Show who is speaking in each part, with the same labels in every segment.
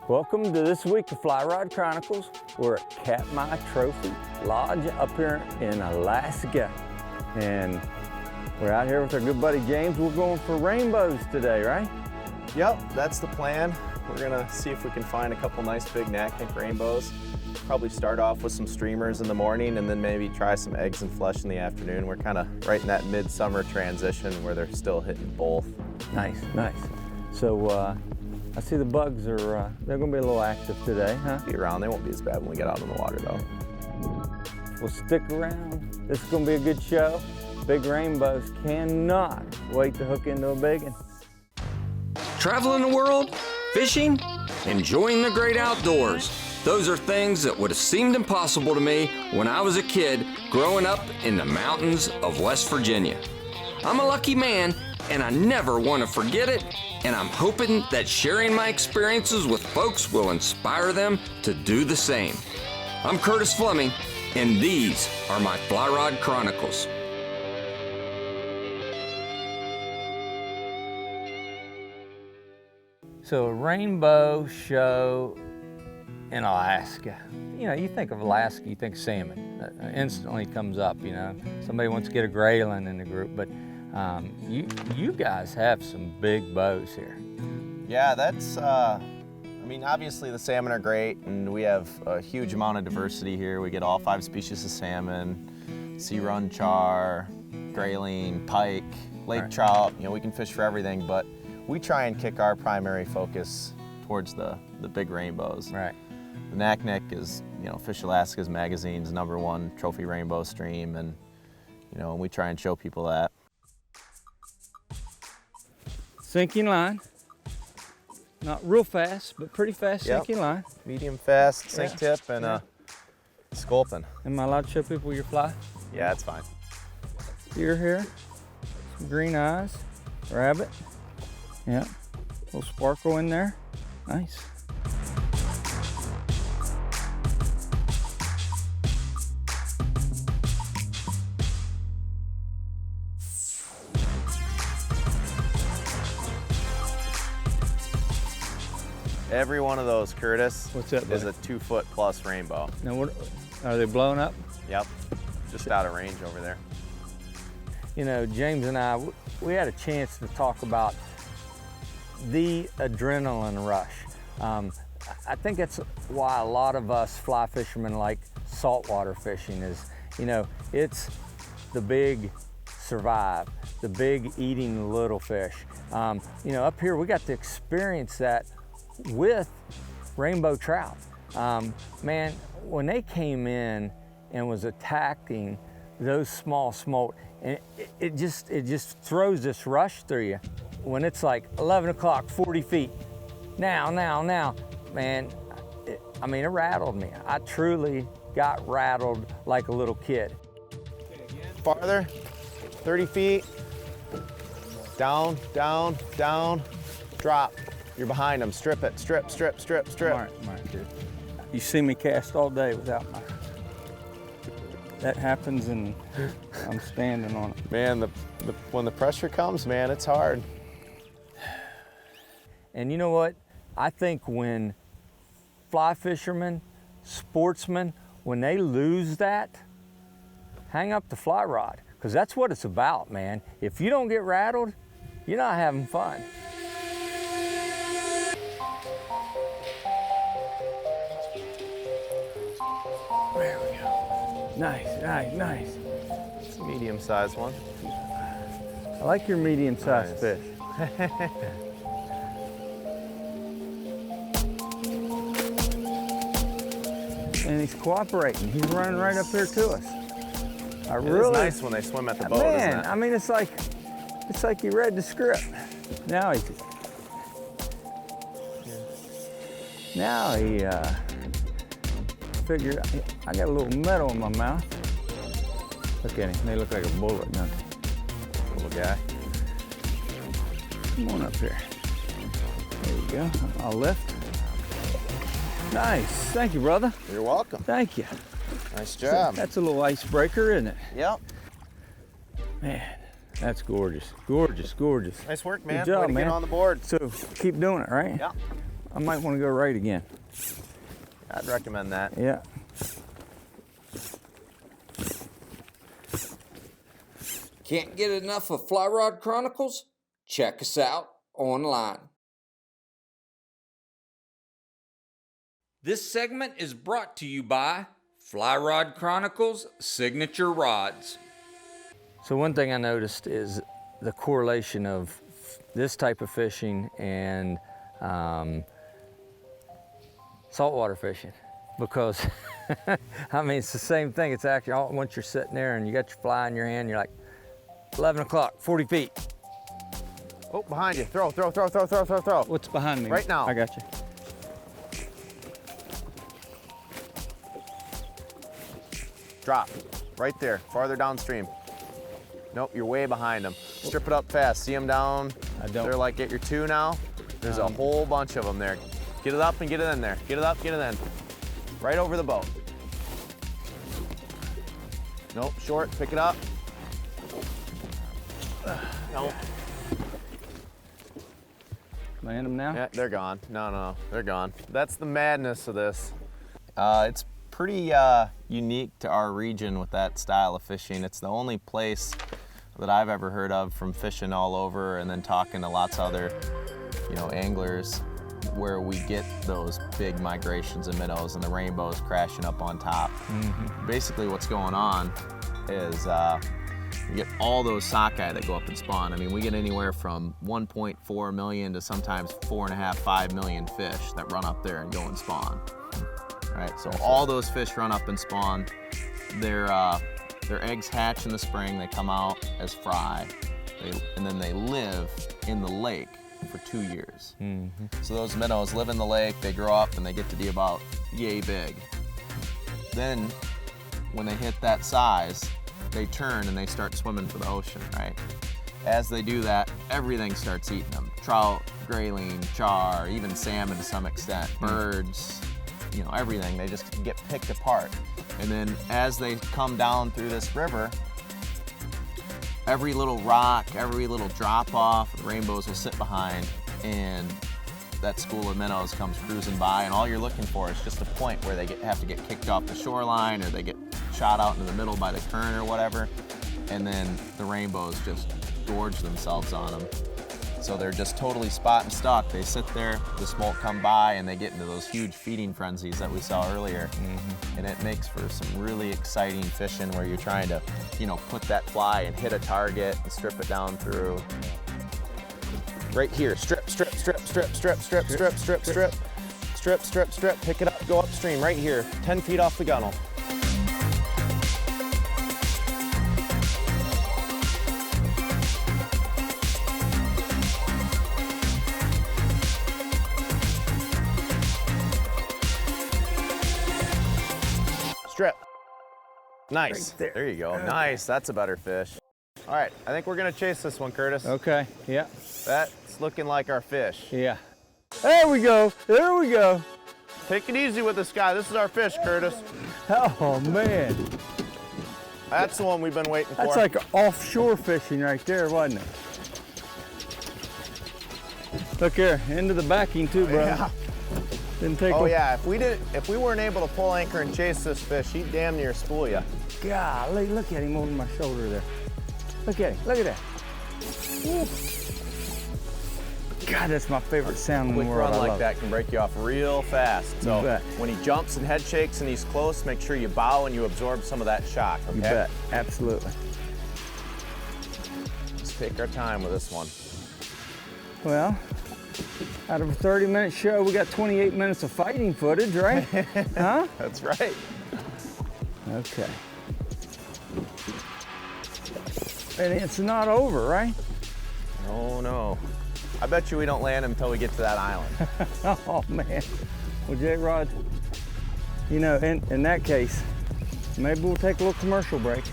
Speaker 1: Welcome to this week of Fly Rod Chronicles. We're at Katmai Trophy Lodge up here in Alaska. And we're out here with our good buddy James. We're going for rainbows today, right?
Speaker 2: Yep, that's the plan. We're gonna see if we can find a couple nice big naknek rainbows. Probably start off with some streamers in the morning and then maybe try some eggs and flesh in the afternoon. We're kind of right in that midsummer transition where they're still hitting both.
Speaker 1: Nice, nice. So I see the bugs are, they're gonna be a little active today, huh?
Speaker 2: Be around, they won't be as bad when we get out in the water though.
Speaker 1: We'll stick around. This is gonna be a good show. Big rainbows, cannot wait to hook into a big one.
Speaker 3: Traveling the world, fishing, enjoying the great outdoors. Those are things that would have seemed impossible to me when I was a kid growing up in the mountains of West Virginia. I'm a lucky man and I never want to forget it, and I'm hoping that sharing my experiences with folks will inspire them to do the same. I'm Curtis Fleming, and these are my Fly Rod Chronicles.
Speaker 1: So a rainbow show in Alaska. You know, you think of Alaska, you think of salmon. That instantly comes up, you know. Somebody wants to get a grayling in the group, but you guys have some big bows here.
Speaker 2: Yeah, that's, I mean, obviously the salmon are great and we have a huge amount of diversity here. We get all 5 species of salmon, sea run char, grayling, pike, lake trout. You know, we can fish for everything, but we try and kick our primary focus towards the big rainbows.
Speaker 1: Right.
Speaker 2: The naknek is, you know, Fish Alaska's magazine's #1 trophy rainbow stream, and, you know, and we try and show people that.
Speaker 1: Sinking line. Not real fast, but pretty fast sinking line.
Speaker 2: Medium fast sink tip and sculpin.
Speaker 1: Am I allowed to show people your fly?
Speaker 2: Yeah, that's fine.
Speaker 1: Deer here, some green eyes, rabbit. Yeah, little sparkle in there. Nice.
Speaker 2: Every one of those, Curtis,
Speaker 1: What's that,
Speaker 2: is a 2-foot plus rainbow.
Speaker 1: Now, what are they blowing up?
Speaker 2: Yep, just out of range over there.
Speaker 1: You know, James and I, we had a chance to talk about the adrenaline rush. I think that's why a lot of us fly fishermen like saltwater fishing is, you know, it's the big survive, the big eating the little fish. You know, up here we got to experience that with rainbow trout. Man, when they came in and was attacking those small smolt, and it just throws this rush through you. When it's like 11 o'clock, 40 feet, now, man, it rattled me. I truly got rattled like a little kid.
Speaker 2: Farther, 30 feet, down, down, down, drop. You're behind them, strip it, strip, strip, strip, strip.
Speaker 1: All right, dude. You see me cast all day without my, that happens and I'm standing on it.
Speaker 2: Man, when the pressure comes, man, it's hard.
Speaker 1: And you know what? I think when fly fishermen, sportsmen, when they lose that, hang up the fly rod, because that's what it's about, man. If you don't get rattled, you're not having fun. There we go. Nice, nice, nice.
Speaker 2: It's a medium-sized one.
Speaker 1: I like your medium-sized fish. And he's cooperating. He's running right up here to us.
Speaker 2: It's nice when they swim at the boat,
Speaker 1: man,
Speaker 2: isn't it?
Speaker 1: I mean, it's like he read the script. Now he figured, I got a little metal in my mouth. Look at him, they look like a bullet, doesn't they?
Speaker 2: Little guy.
Speaker 1: Come on up here. There you go, I'll lift. Nice, thank you, brother.
Speaker 2: You're welcome.
Speaker 1: Thank you.
Speaker 2: Nice job.
Speaker 1: That's a little icebreaker, isn't it?
Speaker 2: Yep.
Speaker 1: Man, that's gorgeous, gorgeous, gorgeous.
Speaker 2: Nice work, man.
Speaker 1: Good job,
Speaker 2: Way to
Speaker 1: man.
Speaker 2: get on the board.
Speaker 1: So keep doing it, right?
Speaker 2: Yeah.
Speaker 1: I might want to go right again.
Speaker 2: I'd recommend that.
Speaker 1: Yeah.
Speaker 3: Can't get enough of Fly Rod Chronicles? Check us out online. This segment is brought to you by Fly Rod Chronicles Signature Rods.
Speaker 1: So one thing I noticed is the correlation of this type of fishing and saltwater fishing, because I mean, it's the same thing. It's actually once you're sitting there and you got your fly in your hand, you're like 11 o'clock, 40 feet.
Speaker 2: Oh, behind you. Throw, throw, throw, throw, throw, throw, throw.
Speaker 1: What's behind me?
Speaker 2: Right now.
Speaker 1: I got you.
Speaker 2: Drop. Right there, farther downstream. Nope, you're way behind them. Strip it up fast. See them down?
Speaker 1: I don't.
Speaker 2: They're like at your 2 now. There's a whole bunch of them there. Get it up and get it in there. Get it up, get it in. Right over the boat. Nope, short, pick it up. Nope.
Speaker 1: Land them now?
Speaker 2: Yeah, they're gone. No, they're gone. That's the madness of this. It's pretty unique to our region with that style of fishing. It's the only place that I've ever heard of, from fishing all over and then talking to lots of other, anglers, where we get those big migrations of minnows and the rainbows crashing up on top. Mm-hmm. Basically what's going on is you get all those sockeye that go up and spawn. I mean, we get anywhere from 1.4 million to sometimes 4.5, 5 million fish that run up there and go and spawn. Right, so all those fish run up and spawn. Their eggs hatch in the spring. They come out as fry, and then they live in the lake for 2 years. Mm-hmm. So those minnows live in the lake. They grow up and they get to be about yay big. Then, when they hit that size, they turn and they start swimming for the ocean. Right. As they do that, everything starts eating them. Trout, grayling, char, even salmon to some extent, birds. Everything, they just get picked apart. And then as they come down through this river, every little rock, every little drop off, the rainbows will sit behind, and that school of minnows comes cruising by, and all you're looking for is just a point where they have to get kicked off the shoreline, or they get shot out into the middle by the current or whatever, and then the rainbows just gorge themselves on them. So they're just totally spot and stuck. They sit there, the smoke come by, and they get into those huge feeding frenzies that we saw earlier. Mm-hmm. And it makes for some really exciting fishing where you're trying to, put that fly and hit a target and strip it down through. Right here, strip, strip, strip, strip, strip, strip, strip, strip, strip, strip, strip, strip, pick it up, go upstream, right here, 10 feet off the gunnel. Strip. Nice.
Speaker 1: Right there.
Speaker 2: There you go. Okay. Nice. That's a better fish. All right. I think we're going to chase this one, Curtis.
Speaker 1: Okay. Yeah.
Speaker 2: That's looking like our fish.
Speaker 1: Yeah. There we go. There we go.
Speaker 2: Take it easy with this guy. This is our fish, Curtis.
Speaker 1: Oh, man.
Speaker 2: That's the one we've been waiting for.
Speaker 1: That's like offshore fishing right there, wasn't it? Look here. Into the backing, too, bro.
Speaker 2: Yeah.
Speaker 1: Didn't take
Speaker 2: yeah, if we weren't able to pull anchor and chase this fish, he'd damn near spool you.
Speaker 1: Golly, look at him over my shoulder there. Look at him, look at that. Woo. God, that's my favorite sound in the world.
Speaker 2: A quick run like that can break you off real fast. So when he jumps and head shakes and he's close, make sure you bow and you absorb some of that shock, okay?
Speaker 1: You bet, absolutely.
Speaker 2: Let's take our time with this one.
Speaker 1: Well, out of a 30-minute show, we got 28 minutes of fighting footage, right? Huh?
Speaker 2: That's right.
Speaker 1: Okay. And it's not over, right?
Speaker 2: Oh, no. I bet you we don't land until we get to that island.
Speaker 1: Oh, man. Well, Jarod, in that case, maybe we'll take a little commercial break.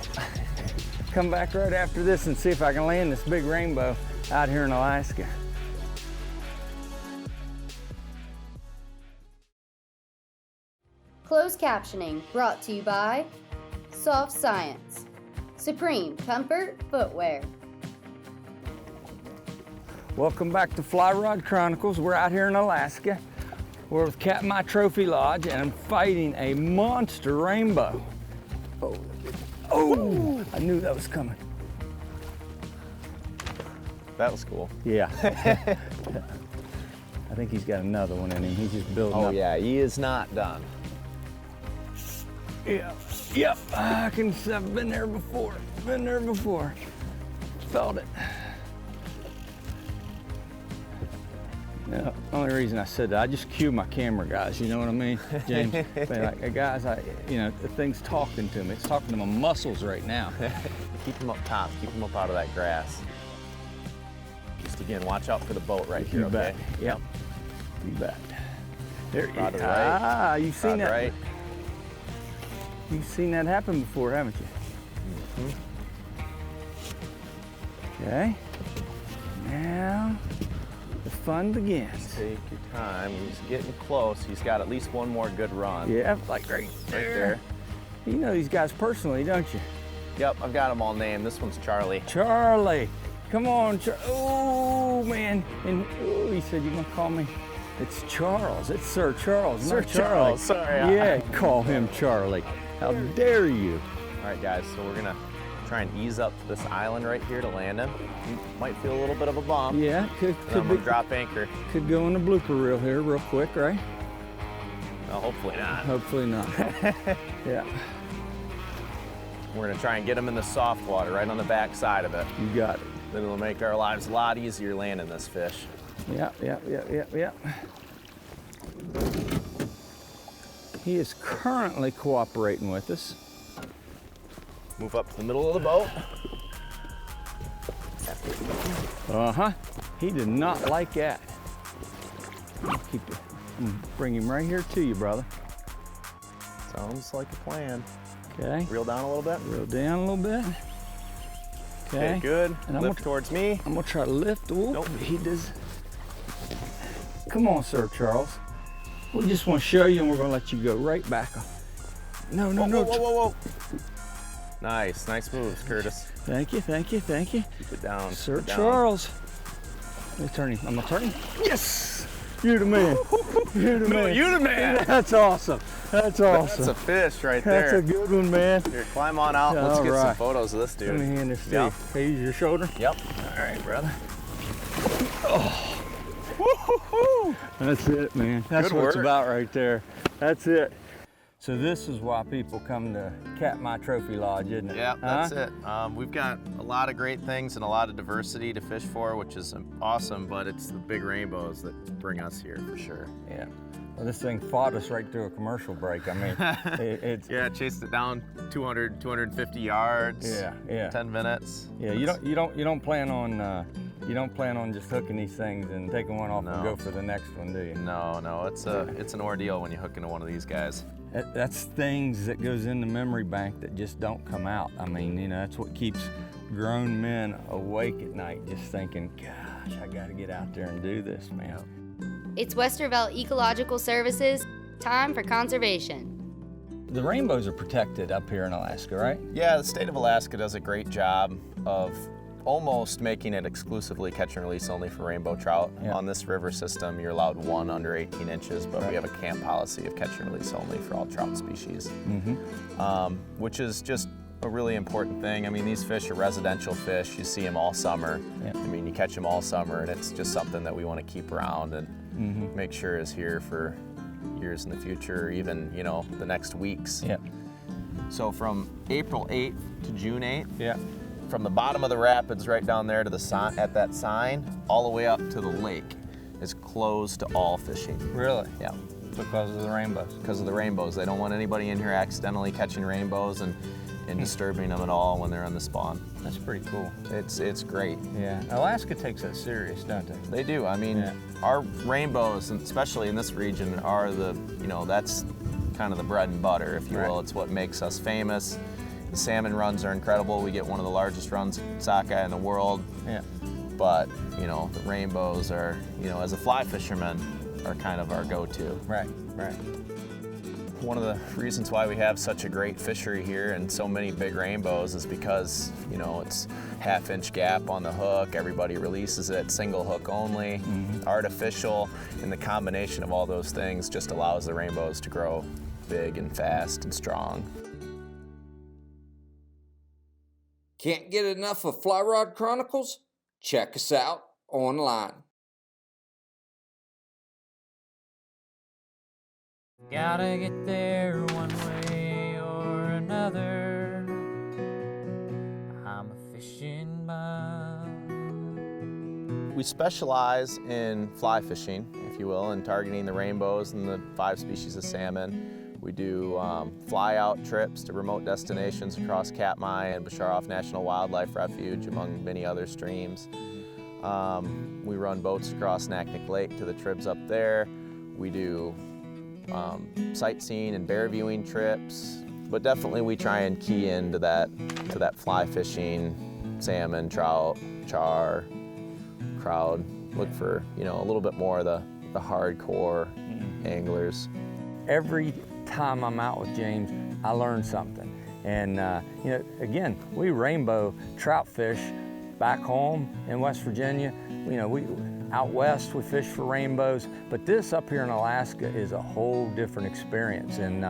Speaker 1: Come back right after this and see if I can land this big rainbow out here in Alaska.
Speaker 4: Closed captioning brought to you by Soft Science, Supreme Comfort Footwear.
Speaker 1: Welcome back to Fly Rod Chronicles. We're out here in Alaska. We're with Katmai Trophy Lodge, and I'm fighting a monster rainbow. Oh, I knew that was coming.
Speaker 2: That was cool.
Speaker 1: Yeah. I think he's got another one in him. He's just building up.
Speaker 2: Oh yeah, he is not done.
Speaker 1: Yeah. Yep. I've been there before. Felt it. Yeah, only reason I said that, I just cue my camera guys, you know what I mean, James? Like, guys, the thing's talking to me. It's talking to my muscles right now.
Speaker 2: Keep him up top. Keep him up out of that grass. Just again, watch out for the boat right here,
Speaker 1: You
Speaker 2: okay?
Speaker 1: bet. Yep. You bet. There you
Speaker 2: Rod to
Speaker 1: go.
Speaker 2: the right.
Speaker 1: Ah, you've seen
Speaker 2: Rod to
Speaker 1: that.
Speaker 2: right.
Speaker 1: You've seen that happen before, haven't you? Okay. Now the fun begins.
Speaker 2: Take your time. He's getting close. He's got at least one more good run.
Speaker 1: Yeah, like right there. You know these guys personally, don't you?
Speaker 2: Yep, I've got them all named. This one's Charlie.
Speaker 1: Charlie, come on, oh man! And he said you're gonna call me. It's Charles. It's Sir Charles.
Speaker 2: Sir
Speaker 1: not Charlie.
Speaker 2: Charles, sorry.
Speaker 1: Yeah, call him Charlie. How dare you?
Speaker 2: All right, guys. So we're gonna try and ease up to this island right here to land him. You might feel a little bit of a bump.
Speaker 1: Yeah,
Speaker 2: Then I'm gonna drop anchor.
Speaker 1: Could go in the blooper reel here real quick, right?
Speaker 2: No, hopefully not.
Speaker 1: Hopefully not. Yeah,
Speaker 2: We're gonna try and get him in the soft water, right on the back side of it.
Speaker 1: you got it.
Speaker 2: Then it'll make our lives a lot easier landing this fish.
Speaker 1: Yeah. He is currently cooperating with us.
Speaker 2: Move up to the middle of the boat.
Speaker 1: He did not like that. Keep it. Bring him right here to you, brother.
Speaker 2: Sounds like a plan.
Speaker 1: Okay.
Speaker 2: Reel down a little bit.
Speaker 1: Reel down a little bit. Okay.
Speaker 2: Okay, good.
Speaker 1: And I'm
Speaker 2: Lift
Speaker 1: gonna-
Speaker 2: towards me.
Speaker 1: I'm gonna try to lift. Ooh,
Speaker 2: Nope.
Speaker 1: He does. Come on, Sir Charles. We just want to show you, and we're gonna let you go right back up. No.
Speaker 2: Whoa. Nice moves, Curtis.
Speaker 1: Thank you.
Speaker 2: Keep it down.
Speaker 1: Sir
Speaker 2: keep it down.
Speaker 1: Charles. Let me turn him. I'm gonna turn him. Yes! You're the man. You're the man.
Speaker 2: You the man.
Speaker 1: That's awesome. That's awesome.
Speaker 2: That's a fish right
Speaker 1: That's
Speaker 2: there.
Speaker 1: a good one, man.
Speaker 2: Here, climb on out. Let's
Speaker 1: All
Speaker 2: get some
Speaker 1: right.
Speaker 2: photos of this dude.
Speaker 1: Let me hand this to
Speaker 2: Yep.
Speaker 1: you. Okay, use your shoulder.
Speaker 2: Yep.
Speaker 1: All right, brother.
Speaker 2: Woo-hoo-hoo.
Speaker 1: That's it, man. That's
Speaker 2: Good
Speaker 1: what it's
Speaker 2: work.
Speaker 1: about right there. That's it. So this is why people come to Katmai Trophy Lodge, isn't it?
Speaker 2: Yeah, that's it. We've got a lot of great things and a lot of diversity to fish for, which is awesome, but it's the big rainbows that bring us here for sure.
Speaker 1: Yeah. Well, this thing fought us right through a commercial break. I mean, it's
Speaker 2: Yeah, chased it down 200, 250 yards.
Speaker 1: yeah.
Speaker 2: 10 minutes.
Speaker 1: Yeah, you don't plan on just hooking these things and taking one off and
Speaker 2: No.
Speaker 1: go for the next one, do you?
Speaker 2: No, it's an ordeal when you hook into one of these guys.
Speaker 1: That's things that goes in the memory bank that just don't come out. I mean, that's what keeps grown men awake at night, just thinking, gosh, I got to get out there and do this, man.
Speaker 4: It's Westervelt Ecological Services. Time for conservation.
Speaker 1: The rainbows are protected up here in Alaska, right?
Speaker 2: Yeah, the state of Alaska does a great job of almost making it exclusively catch and release only for rainbow trout.
Speaker 1: Yeah.
Speaker 2: On this river system, you're allowed one under 18 inches, but we have a camp policy of catch and release only for all trout species, which is just a really important thing. I mean, these fish are residential fish. You see them all summer.
Speaker 1: Yeah.
Speaker 2: I mean, you catch them all summer, and it's just something that we want to keep around and make sure is here for years in the future, even, the next weeks.
Speaker 1: Yeah.
Speaker 2: So from April 8th to June 8th,
Speaker 1: Yeah.
Speaker 2: from the bottom of the rapids right down there to the sign, at that sign, all the way up to the lake is closed to all fishing.
Speaker 1: Really?
Speaker 2: Yeah,
Speaker 1: Because of the rainbows.
Speaker 2: because of the rainbows. They don't want anybody in here accidentally catching rainbows and disturbing them at all when they're on the spawn.
Speaker 1: That's pretty cool.
Speaker 2: It's great.
Speaker 1: Yeah. Alaska takes that serious, don't they?
Speaker 2: They do. I mean,
Speaker 1: Yeah.
Speaker 2: our rainbows, and especially in this region, are that's kind of the bread and butter, if you will.
Speaker 1: Right.
Speaker 2: It's what makes us famous. The salmon runs are incredible. We get one of the largest runs sockeye in the world.
Speaker 1: Yeah.
Speaker 2: But, the rainbows are, as a fly fisherman, are kind of our go-to.
Speaker 1: Right.
Speaker 2: one of the reasons why we have such a great fishery here and so many big rainbows is because, you know, it's half-inch gap on the hook, everybody releases it, single hook only, artificial, and the combination of all those things just allows the rainbows to grow big and fast and strong.
Speaker 3: Can't get enough of Fly Rod Chronicles? Check us out online.
Speaker 5: Gotta get there one way or another. I'm a fishing bum.
Speaker 2: We specialize in fly fishing, if you will, and targeting the rainbows and the 5 species of salmon. We do fly-out trips to remote destinations across Katmai and Basharoff National Wildlife Refuge, among many other streams. We run boats across Naknek Lake to the tribs up there. We do sightseeing and bear viewing trips, but definitely we try and key into that fly fishing, salmon, trout, char crowd. Look for, you know, a little bit more of the hardcore anglers.
Speaker 1: Every time I'm out with James, I learn something. And you know, again, we rainbow trout fish back home in West Virginia. You know, out west we fish for rainbows, but this up here in Alaska is a whole different experience. And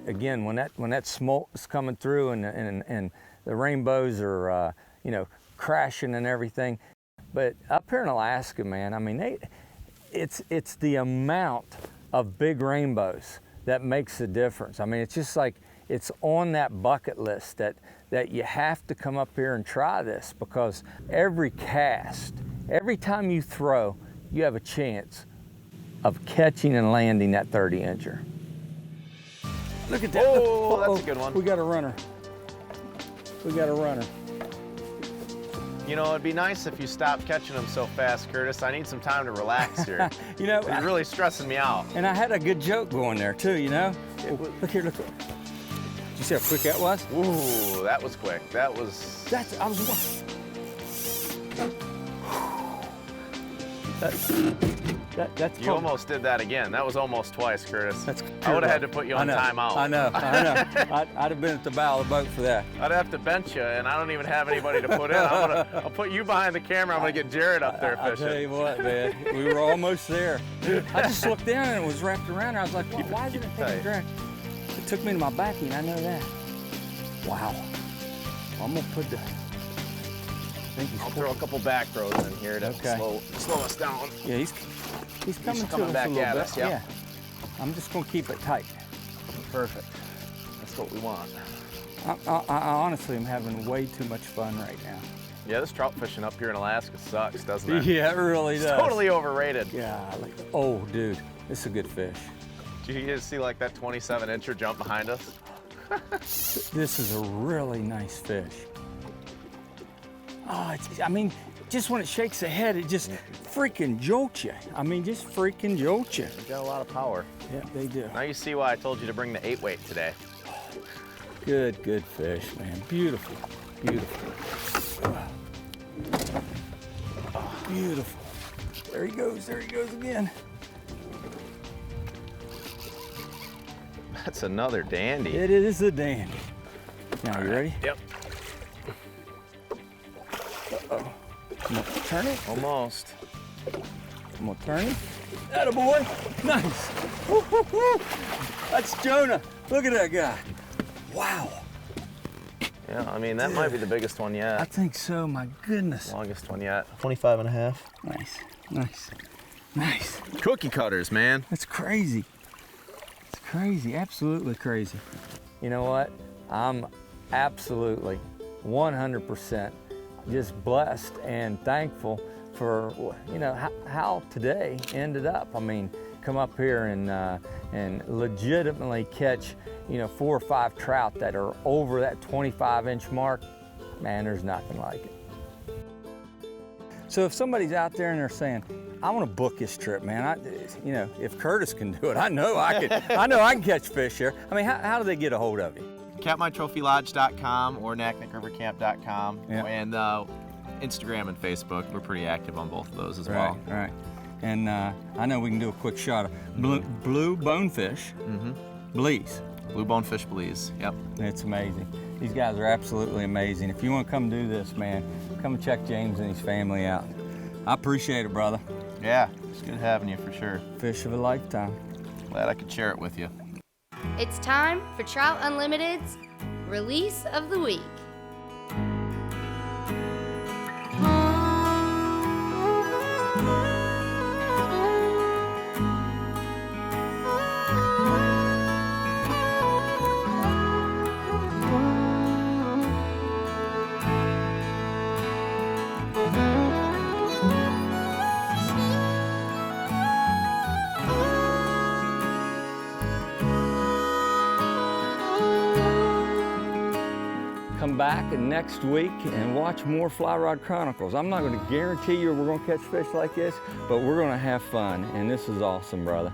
Speaker 1: again, when that smolt is coming through and the rainbows are you know, crashing and everything, but up here in Alaska, man, I mean, it's the amount of big rainbows that makes the difference. I mean, it's just like it's on that bucket list that you have to come up here and try this, because every cast, every time you throw, you have a chance of catching and landing that 30-incher. Look at that.
Speaker 2: Oh, that's a good one.
Speaker 1: We got a runner. We got a runner.
Speaker 2: You know, it'd be nice if you stopped catching them so fast, Curtis. I need some time to relax here.
Speaker 1: You know,
Speaker 2: you're really stressing me out.
Speaker 1: And I had a good joke going there too, you know? Look here, look. Did you see how quick that was?
Speaker 2: Ooh, that was quick. That was...
Speaker 1: That's
Speaker 2: you almost did that again. That was almost twice, Curtis.
Speaker 1: That's
Speaker 2: I would have had to put you on timeout.
Speaker 1: I know. I'd have been at the bow of the boat for that.
Speaker 2: I'd have to bench you, and I don't even have anybody to put in. I'll put you behind the camera. I'm gonna get Jarod up there fishing.
Speaker 1: I'll tell you what, man, we were almost there. I just looked down and it was wrapped around there. I was like, well, why is it taking a drag? It took me to my backing, I know that. Wow. I'm gonna put the...
Speaker 2: I'll throw a couple back throws in here to slow us down.
Speaker 1: Yeah, he's coming to us
Speaker 2: back
Speaker 1: a little
Speaker 2: at
Speaker 1: bit.
Speaker 2: us, yeah.
Speaker 1: I'm just gonna keep it tight.
Speaker 2: Perfect. That's what we want.
Speaker 1: I honestly am having way too much fun right now.
Speaker 2: Yeah, this trout fishing up here in Alaska sucks, doesn't it?
Speaker 1: Yeah, it really does.
Speaker 2: It's totally overrated.
Speaker 1: Yeah, oh, dude, this is a good fish.
Speaker 2: Did you just see like that 27-incher jump behind us?
Speaker 1: This is a really nice fish. Oh, I mean, just when it shakes the head, it just freaking jolts you. I mean, just freaking jolts you.
Speaker 2: They got a lot of power.
Speaker 1: Yeah, they do.
Speaker 2: Now you see why I told you to bring the 8-weight today.
Speaker 1: Good fish, man. Beautiful, beautiful. Oh, beautiful. There he goes again.
Speaker 2: That's another dandy.
Speaker 1: It is a dandy. Now, you ready?
Speaker 2: Yep.
Speaker 1: Uh-oh. I'm gonna turn it.
Speaker 2: Almost.
Speaker 1: I'm gonna turn it. Attaboy. Nice. Woo, woo, woo. That's Jonah. Look at that guy. Wow.
Speaker 2: Yeah, I mean, that might be the biggest one yet.
Speaker 1: I think so, my goodness.
Speaker 2: Longest one yet. 25 and a half.
Speaker 1: Nice, nice, nice.
Speaker 2: Cookie cutters, man.
Speaker 1: That's crazy. It's crazy, absolutely crazy. You know what? I'm absolutely 100% just blessed and thankful for, you know, how today ended up. I mean, come up here and legitimately catch, you know, 4 or 5 trout that are over that 25-inch mark. Man, there's nothing like it. So if somebody's out there and they're saying, I want to book this trip, man. You know, if Curtis can do it, I know I can. I know I can catch fish here. I mean, how do they get a hold of you?
Speaker 2: CatmyTrophyLodge.com or NakNekRiverCamp.com,
Speaker 1: Yep.
Speaker 2: and Instagram and Facebook. We're pretty active on both of those as well.
Speaker 1: Right. And I know we can do a quick shot of blue bonefish. Blees.
Speaker 2: Blue bonefish blees, yep.
Speaker 1: It's amazing. These guys are absolutely amazing. If you want to come do this, man, come check James and his family out. I appreciate it, brother.
Speaker 2: Yeah, it's good having you for sure.
Speaker 1: Fish of a lifetime.
Speaker 2: Glad I could share it with you.
Speaker 4: It's time for Trout Unlimited's Release of the Week.
Speaker 1: Come back next week and watch more Fly Rod Chronicles. I'm not going to guarantee you we're going to catch fish like this, but we're going to have fun, and this is awesome, brother.